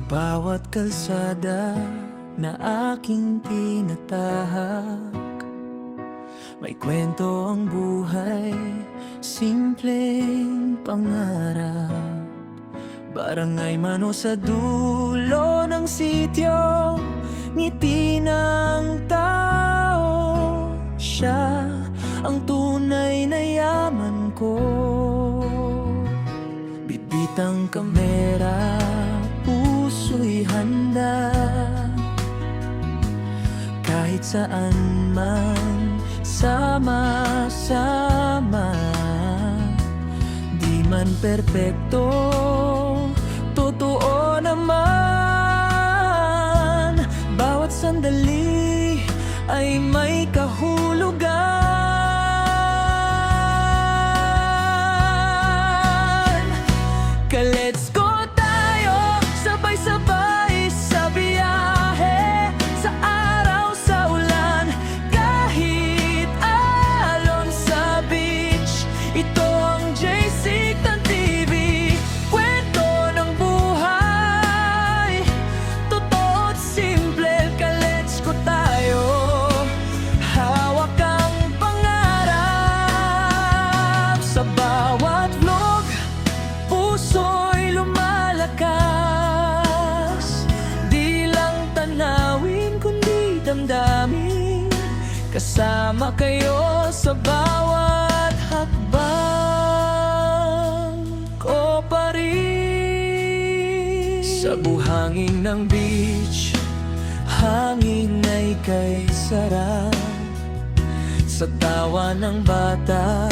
bawat kalsada na aking tinatahak, may kwento ang buhay, simpleng pangarap. Barangay man o sa dulo ng sityo, ngiti ng tao, siya ang tunay na yaman ko. Bibitang kamera, puso'y handa, kahit saan man sama-sama. Di man perpekto, totoo naman, bawat sandali ay may kahulugan. Let's go tayo, sabay-sabay sa biyahe, sa araw, sa ulan, kahit alon sa beach. Ito ang JC Tan TV, kwento ng buhay, totoo at simple. Let's go tayo, hawak ang pangarap. Sa bawat vlog, puso'y lumalakas, di lang tanawin kundi damdamin. Kasama kayo sa bawat hakbang ko pa rin. Sa buhangin ng beach, hangin ay kay sarap. Sa tawa ng bata,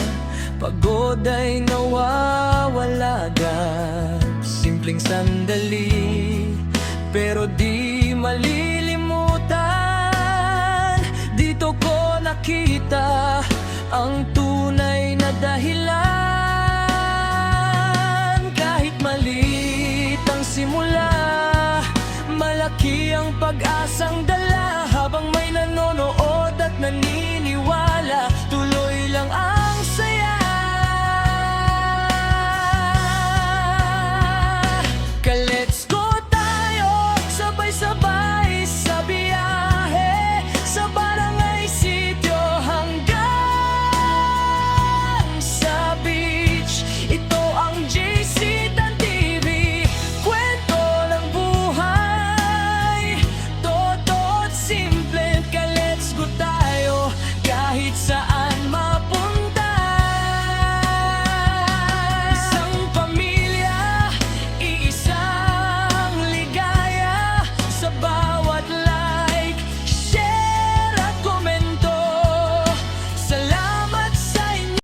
pagod ay nawawala agad. Simpleng sandali, pero di malilimutan. Dito ko nakita ang tunay na dahilan. Kahit maliit ang simula, malaki ang pag-asang dala. Habang may nanonood at naniniwala, tuloy lang ang